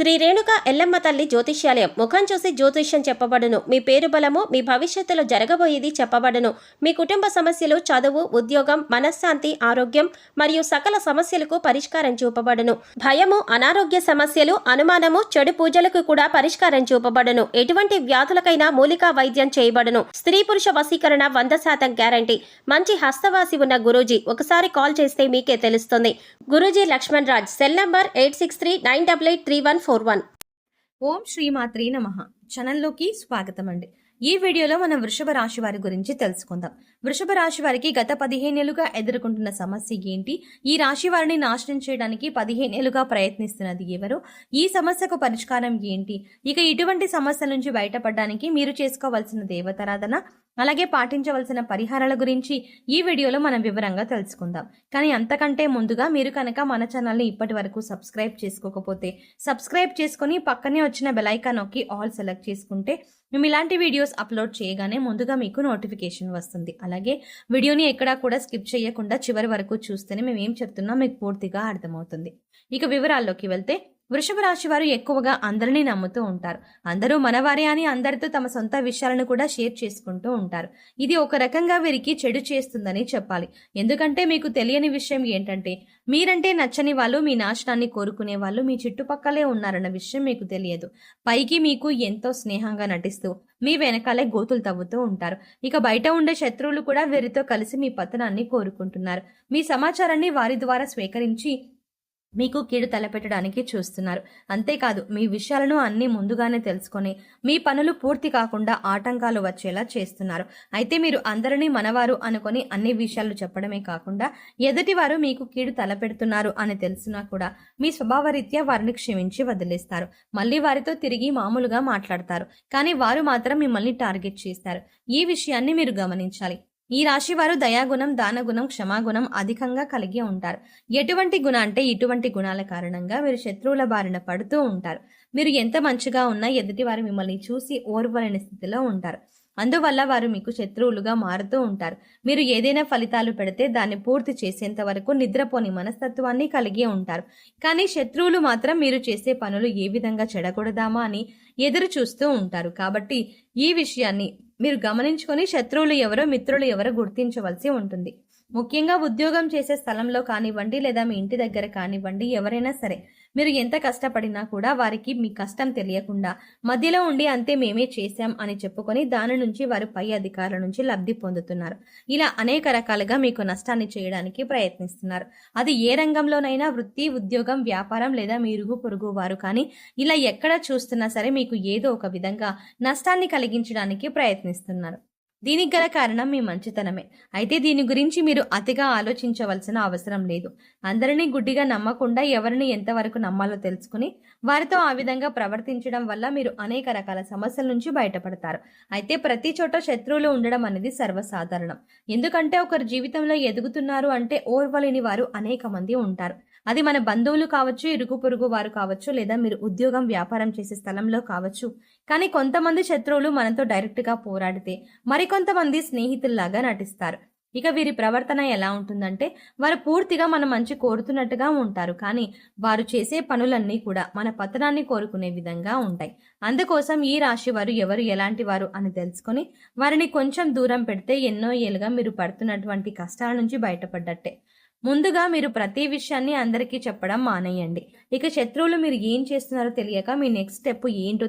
శ్రీ రేణుక ఎల్లమ్మ తల్లి జ్యోతిష్యాలయం ముఖం చూసి జ్యోతిష్యం చెప్పబడును. మీ పేరు బలము, మీ భవిష్యత్తులో జరగబోయేది చెప్పబడును. మీ కుటుంబ సమస్యలు, చదువు, ఉద్యోగం, మనశ్శాంతి, ఆరోగ్యం మరియు సకల సమస్యలకు పరిష్కారం చూపబడును. భయము, అనారోగ్య సమస్యలు, అనుమానము, చెడు పూజలకు కూడా పరిష్కారం చూపబడును. ఎటువంటి వ్యాధులకైనా మూలికా వైద్యం చేయబడును. స్త్రీ పురుష వశీకరణ 100% గ్యారంటీ. మంచి హస్తవాసి ఉన్న గురూజీ. ఒకసారి కాల్ చేస్తే మీకే తెలుస్తుంది. గురూజీ లక్ష్మణ్ రాజ్. Cell number 8639883141. ఓం శ్రీమాత్రే నమః. ఛానల్లోకి స్వాగతం అండి. ఈ వీడియోలో మనం వృషభ రాశి వారి గురించి తెలుసుకుందాం. వృషభ రాశి వారికి గత 15 ఏళ్లుగా ఎదుర్కొంటున్న సమస్య ఏంటి, ఈ రాశి వారిని నాశనం చేయడానికి 15 ఏళ్లుగా ప్రయత్నిస్తున్నది ఎవరు, ఈ సమస్యకు పరిష్కారం ఏంటి, ఇక ఇటువంటి సమస్యల నుంచి బయటపడడానికి మీరు చేసుకోవాల్సిన దేవతారాధన, అలాగే పాటించవలసిన పరిహారాల గురించి ఈ వీడియోలో మనం వివరంగా తెలుసుకుందాం. కానీ అంతకంటే ముందుగా మీరు కనుక మన ఛానల్ని ఇప్పటి వరకు సబ్స్క్రైబ్ చేసుకోకపోతే సబ్స్క్రైబ్ చేసుకుని పక్కనే వచ్చిన బెల్ ఐకాన్ నొక్కి ఆల్ సెలెక్ట్ చేసుకుంటే మేము ఇలాంటి వీడియోస్ అప్లోడ్ చేయగానే ముందుగా మీకు నోటిఫికేషన్ వస్తుంది. అలాగే వీడియోని ఎక్కడా కూడా స్కిప్ చేయకుండా చివరి వరకు చూస్తేనే మేము ఏం చెప్తున్నా మీకు పూర్తిగా అర్థమవుతుంది. ఇక వివరాల్లోకి వెళ్తే, వృషభ రాశి వారు ఎక్కువగా అందరినీ నమ్ముతూ ఉంటారు. అందరూ మనవారే అని అందరితో తమ సొంత విషయాలను కూడా షేర్ చేసుకుంటూ ఉంటారు. ఇది ఒక రకంగా వీరికి చెడు చేస్తుందని చెప్పాలి. ఎందుకంటే మీకు తెలియని విషయం ఏంటంటే, మీరంటే నచ్చని వాళ్ళు, మీ నాశనాన్ని కోరుకునే వాళ్ళు మీ చుట్టుపక్కలే ఉన్నారన్న విషయం మీకు తెలియదు. పైకి మీకు ఎంతో స్నేహంగా నటిస్తూ మీ వెనకాలే గోతులు తవ్వుతూ ఉంటారు. ఇక బయట ఉండే శత్రువులు కూడా వీరితో కలిసి మీ పతనాన్ని కోరుకుంటున్నారు. మీ సమాచారాన్ని వారి ద్వారా స్వీకరించి మీకు కీడు తలపెట్టడానికి చూస్తున్నారు. అంతేకాదు, మీ విషయాలను అన్ని ముందుగానే తెలుసుకొని మీ పనులు పూర్తి కాకుండా ఆటంకాలు వచ్చేలా చేస్తున్నారు. అయితే మీరు అందరినీ మనవారు అనుకొని అన్ని విషయాలు చెప్పడమే కాకుండా ఎదుటివారు మీకు కీడు తలపెడుతున్నారు అని తెలిసినా కూడా మీ స్వభావరీత్యా వారిని క్షమించి వదిలేస్తారు. మళ్ళీ వారితో తిరిగి మామూలుగా మాట్లాడతారు. కానీ వారు మాత్రం మిమ్మల్ని టార్గెట్ చేస్తారు. ఈ విషయాన్ని మీరు గమనించాలి. ఈ రాశి వారు దయాగుణం, దానగుణం, క్షమాగుణం అధికంగా కలిగి ఉంటారు. ఎటువంటి గుణ అంటే ఇటువంటి గుణాల కారణంగా మీరు శత్రువుల బారిన పడుతూ ఉంటారు. మీరు ఎంత మంచిగా ఉన్నా ఎదుటి వారు మిమ్మల్ని చూసి ఓర్వలేని స్థితిలో ఉంటారు. అందువల్ల వారు మీకు శత్రువులుగా మారుతూ ఉంటారు. మీరు ఏదైనా ఫలితాలు పెడితే దాన్ని పూర్తి చేసేంత వరకు నిద్రపోని మనస్తత్వాన్ని కలిగి ఉంటారు. కానీ శత్రువులు మాత్రం మీరు చేసే పనులు ఏ విధంగా చెడగొడదామా అని ఎదురు చూస్తూ ఉంటారు. కాబట్టి ఈ విషయాన్ని మీరు గమనించుకొని శత్రువులు ఎవరో, మిత్రులు ఎవరో గుర్తించవలసి ఉంటుంది. ముఖ్యంగా ఉద్యోగం చేసే స్థలంలో కానివ్వండి, లేదా మీ ఇంటి దగ్గర కానివ్వండి, ఎవరైనా సరే మీరు ఎంత కష్టపడినా కూడా వారికి మీ కష్టం తెలియకుండా మధ్యలో ఉండి అంతే మేమే చేశాం అని చెప్పుకొని దాని నుంచి వారు పై అధికారుల నుంచి లబ్ధి పొందుతున్నారు. ఇలా అనేక రకాలుగా మీకు నష్టాన్ని చేయడానికి ప్రయత్నిస్తున్నారు. అది ఏ రంగంలోనైనా, వృత్తి, ఉద్యోగం, వ్యాపారం లేదా మీ ఇరుగు పొరుగు వారు కానీ, ఇలా ఎక్కడ చూస్తున్నా సరే మీకు ఏదో ఒక విధంగా నష్టాన్ని కలిగించడానికి ప్రయత్నిస్తున్నారు. దీనికి గల కారణం మీ మంచితనమే. అయితే దీని గురించి మీరు అతిగా ఆలోచించవలసిన అవసరం లేదు. అందరినీ గుడ్డిగా నమ్మకుండా ఎవరిని ఎంతవరకు నమ్మాలో తెలుసుకుని వారితో ఆ విధంగా ప్రవర్తించడం వల్ల మీరు అనేక రకాల సమస్యల నుంచి బయటపడతారు. అయితే ప్రతి చోట శత్రువులు ఉండడం అనేది సర్వసాధారణం. ఎందుకంటే ఒకరి జీవితంలో ఎదుగుతున్నారు అంటే ఓర్వలేని వారు అనేక మంది ఉంటారు. అది మన బంధువులు కావచ్చు, ఇరుగు పొరుగు వారు కావచ్చు, లేదా మీరు ఉద్యోగం, వ్యాపారం చేసే స్థలంలో కావచ్చు. కానీ కొంతమంది శత్రువులు మనతో డైరెక్ట్ గా పోరాడితే మరికొంతమంది స్నేహితుల్లాగా నటిస్తారు. ఇక వీరి ప్రవర్తన ఎలా ఉంటుందంటే, వారు పూర్తిగా మన మంచి కోరుతున్నట్టుగా ఉంటారు. కానీ వారు చేసే పనులన్నీ కూడా మన పతనాన్ని కోరుకునే విధంగా ఉంటాయి. అందుకోసం ఈ రాశి వారు ఎవరు ఎలాంటి వారు అని తెలుసుకొని వారిని కొంచెం దూరం పెడితే ఎన్నో ఏళ్ళుగా మీరు పడుతున్నటువంటి కష్టాల నుంచి బయటపడ్డట్టే. ముందుగా మీరు ప్రతి విషయాన్ని అందరికీ చెప్పడం మానేయండి. ఇక శత్రువులు మీరు ఏం చేస్తున్నారో తెలియక మీ నెక్స్ట్ స్టెప్ ఏంటో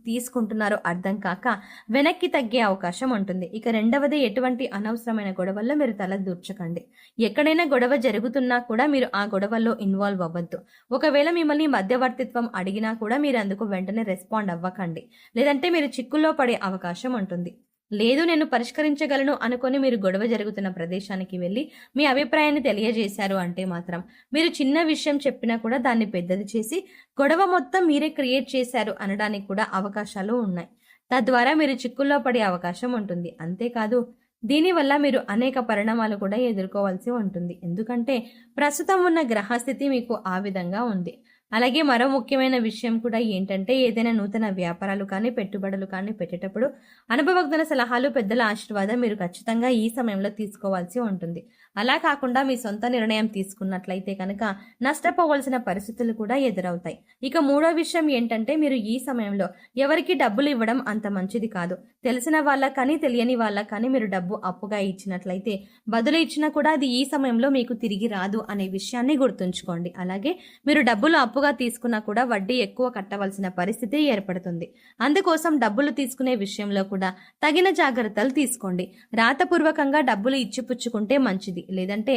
తీసుకుంటున్నారో అర్థం కాక వెనక్కి తగ్గే అవకాశం ఉంటుంది. ఇక రెండవది, ఎటువంటి అనవసరమైన గొడవల్లో మీరు తల దూర్చకండి. ఎక్కడైనా గొడవ జరుగుతున్నా కూడా మీరు ఆ గొడవల్లో ఇన్వాల్వ్ అవ్వద్దు. ఒకవేళ మిమ్మల్ని మధ్యవర్తిత్వం అడిగినా కూడా మీరు అందుకు వెంటనే రెస్పాండ్ అవ్వకండి. లేదంటే మీరు చిక్కుల్లో పడే అవకాశం ఉంటుంది. లేదు, నేను పరిష్కరించగలను అనుకొని మీరు గొడవ జరుగుతున్న ప్రదేశానికి వెళ్ళి మీ అభిప్రాయాన్ని తెలియజేశారు అంటే మాత్రం మీరు చిన్న విషయం చెప్పినా కూడా దాన్ని పెద్దది చేసి గొడవ మొత్తం మీరే క్రియేట్ చేశారు అనడానికి కూడా అవకాశాలు ఉన్నాయి. తద్వారా మీరు చిక్కుల్లో పడే అవకాశం ఉంటుంది. అంతేకాదు, దీనివల్ల మీరు అనేక పరిణామాలు కూడా ఎదుర్కోవాల్సి ఉంటుంది. ఎందుకంటే ప్రస్తుతం ఉన్న గ్రహస్థితి మీకు ఆ విధంగా ఉంది. అలాగే మరో ముఖ్యమైన విషయం కూడా ఏంటంటే, ఏదైనా నూతన వ్యాపారాలు కానీ, పెట్టుబడులు కానీ పెట్టేటప్పుడు అనుభవజ్ఞుల సలహాలు, పెద్దల ఆశీర్వాదం మీరు ఖచ్చితంగా ఈ సమయంలో తీసుకోవాల్సి ఉంటుంది. అలా కాకుండా మీ సొంత నిర్ణయం తీసుకున్నట్లయితే కనుక నష్టపోవలసిన పరిస్థితులు కూడా ఎదురవుతాయి. ఇక మూడో విషయం ఏంటంటే, మీరు ఈ సమయంలో ఎవరికి డబ్బులు ఇవ్వడం అంత మంచిది కాదు. తెలిసిన వాళ్ళకి కానీ తెలియని వాళ్ళకి కానీ మీరు డబ్బు అప్పుగా ఇచ్చినట్లయితే బదులు ఇచ్చినా కూడా అది ఈ సమయంలో మీకు తిరిగి రాదు అనే విషయాన్ని గుర్తుంచుకోండి. అలాగే మీరు డబ్బులు అప్పుగా తీసుకున్నా కూడా వడ్డీ ఎక్కువ కట్టవలసిన పరిస్థితి ఏర్పడుతుంది. అందుకోసం డబ్బులు తీసుకునే విషయంలో కూడా తగిన జాగ్రత్తలు తీసుకోండి. రాతపూర్వకంగా డబ్బులు ఇచ్చిపుచ్చుకుంటే మంచిది. లేదంటే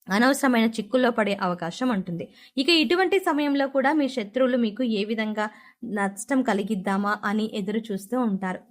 అనవసరమైన చిక్కుల్లో పడే అవకాశం ఉంటుంది. ఇక ఇటువంటి సమయంలో కూడా మీ శత్రువులు మీకు ఏ విధంగా నష్టం కలిగిద్దామా అని ఎదురు చూస్తూ ఉంటారు.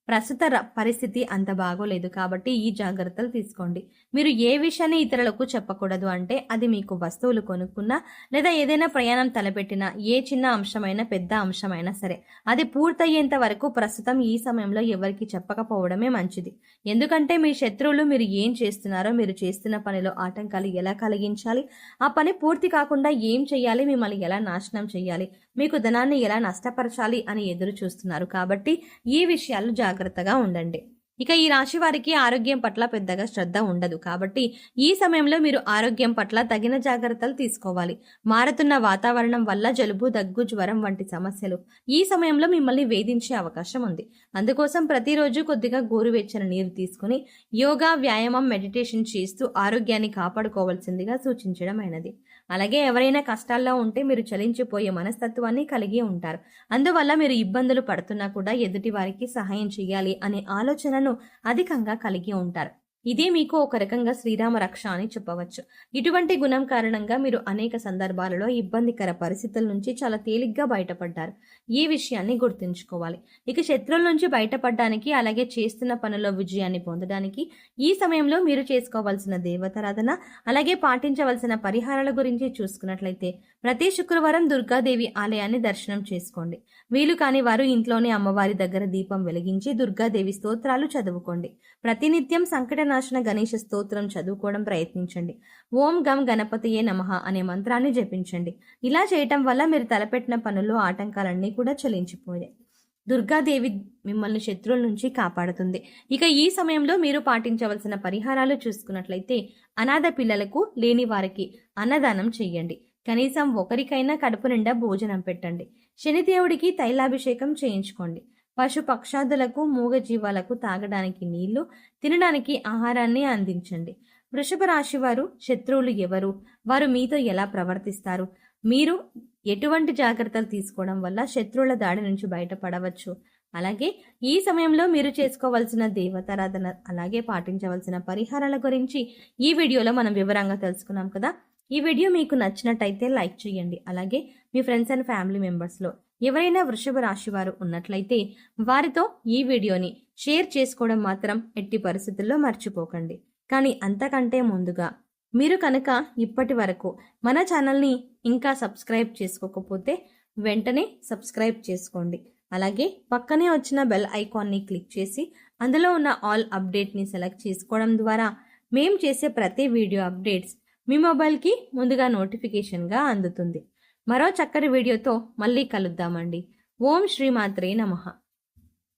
ప్రస్తుత పరిస్థితి అంత బాగోలేదు కాబట్టి ఈ జాగ్రత్తలు తీసుకోండి. మీరు ఏ విషయాన్ని ఇతరులకు చెప్పకూడదు అంటే, అది మీకు వస్తువులు కొనుక్కున్నా లేదా ఏదైనా ప్రయాణం తలపెట్టినా, ఏ చిన్న అంశమైనా పెద్ద అంశమైనా సరే అది పూర్తయ్యేంత వరకు ప్రస్తుతం ఈ సమయంలో ఎవరికి చెప్పకపోవడమే మంచిది. ఎందుకంటే మీ శత్రువులు మీరు ఏం చేస్తున్నారో, మీరు చేస్తున్న పనిలో ఆటంకాలు ఎలా కలిగించాలి, ఆ పని పూర్తి కాకుండా ఏం చేయాలి, మిమ్మల్ని ఎలా నాశనం చేయాలి, మీకు ధనాన్ని ఎలా నష్టపరచాలి అని ఎదురు చూస్తున్నారు. కాబట్టి ఈ విషయాలు జాగ్రత్తగా ఉండండి. ఇక ఈ రాశి వారికి ఆరోగ్యం పట్ల పెద్దగా శ్రద్ధ ఉండదు కాబట్టి ఈ సమయంలో మీరు ఆరోగ్యం పట్ల తగిన జాగ్రత్తలు తీసుకోవాలి. మారుతున్న వాతావరణం వల్ల జలుబు, దగ్గు, జ్వరం వంటి సమస్యలు ఈ సమయంలో మిమ్మల్ని వేధించే అవకాశం ఉంది. అందుకోసం ప్రతిరోజు కొద్దిగా గోరువెచ్చని నీరు తీసుకుని యోగా, వ్యాయామం, మెడిటేషన్ చేస్తూ ఆరోగ్యాన్ని కాపాడుకోవాల్సిందిగా సూచించడమైనది. అలాగే ఎవరైనా కష్టాల్లో ఉంటే మీరు చలించిపోయే మనస్తత్వాన్ని కలిగి ఉంటారు. అందువల్ల మీరు ఇబ్బందులు పడుతున్నా కూడా ఎదుటి వారికి సహాయం చేయాలి అనే ఆలోచనను అధికంగా కలిగి ఉంటారు. ఇదే మీకు ఒక రకంగా శ్రీరామ రక్ష అని చెప్పవచ్చు. ఇటువంటి గుణం కారణంగా మీరు అనేక సందర్భాలలో ఇబ్బందికర పరిస్థితుల నుంచి చాలా తేలిగ్గా బయటపడ్డారు. ఈ విషయాన్ని గుర్తుంచుకోవాలి. ఇక శత్రువుల నుంచి బయటపడడానికి, అలాగే చేస్తున్న పనుల్లో విజయాన్ని పొందడానికి ఈ సమయంలో మీరు చేసుకోవాల్సిన దేవతారాధన, అలాగే పాటించవలసిన పరిహారాల గురించి చూసుకున్నట్లయితే ప్రతి శుక్రవారం దుర్గాదేవి ఆలయాన్ని దర్శనం చేసుకోండి. వీలు కాని వారు ఇంట్లోనే అమ్మవారి దగ్గర దీపం వెలిగించి దుర్గాదేవి స్తోత్రాలు చదువుకోండి. ప్రతినిత్యం సంకటనాశన గణేష స్తోత్రం చదువుకోవడం ప్రయత్నించండి. ఓం గం గణపతియే నమః అనే మంత్రాన్ని జపించండి. ఇలా చేయటం వల్ల మీరు తలపెట్టిన పనుల్లో ఆటంకాలన్నీ కూడా చలించిపోయాయి. దుర్గాదేవి మిమ్మల్ని శత్రువుల నుంచి కాపాడుతుంది. ఇక ఈ సమయంలో మీరు పాటించవలసిన పరిహారాలు చూసుకున్నట్లయితే, అనాథ పిల్లలకు, లేని వారికి అన్నదానం చెయ్యండి. కనీసం ఒకరికైనా కడుపు నిండా భోజనం పెట్టండి. శనిదేవుడికి తైలాభిషేకం చేయించుకోండి. పశు పక్షాదులకు, మూగజీవాలకు తాగడానికి నీళ్లు, తినడానికి ఆహారాన్ని అందించండి. వృషభ రాశి వారు శత్రువులు ఎవరు, వారు మీతో ఎలా ప్రవర్తిస్తారు, మీరు ఎటువంటి జాగ్రత్తలు తీసుకోవడం వల్ల శత్రువుల దాడి నుంచి బయటపడవచ్చు, అలాగే ఈ సమయంలో మీరు చేసుకోవాల్సిన దేవతారాధన, అలాగే పాటించవలసిన పరిహారాల గురించి ఈ వీడియోలో మనం వివరంగా తెలుసుకున్నాం కదా. ఈ వీడియో మీకు నచ్చినట్టయితే లైక్ చేయండి. అలాగే మీ ఫ్రెండ్స్ అండ్ ఫ్యామిలీ మెంబర్స్లో ఎవరైనా వృషభ రాశి వారు ఉన్నట్లయితే వారితో ఈ వీడియోని షేర్ చేసుకోవడం మాత్రం ఎట్టి పరిస్థితుల్లో మర్చిపోకండి. కానీ అంతకంటే ముందుగా మీరు కనుక ఇప్పటి వరకు మన ఛానల్ని ఇంకా సబ్స్క్రైబ్ చేసుకోకపోతే వెంటనే సబ్స్క్రైబ్ చేసుకోండి. అలాగే పక్కనే వచ్చిన బెల్ ఐకాన్ని క్లిక్ చేసి అందులో ఉన్న ఆల్ అప్డేట్ని సెలెక్ట్ చేసుకోవడం ద్వారా మేం చేసే ప్రతి వీడియో అప్డేట్స్ మీ మొబైల్కి ముందుగా నోటిఫికేషన్గా అందుతుంది. మరో చక్కటి వీడియోతో మళ్ళీ కలుద్దామండి. ఓం శ్రీమాత్రే నమః.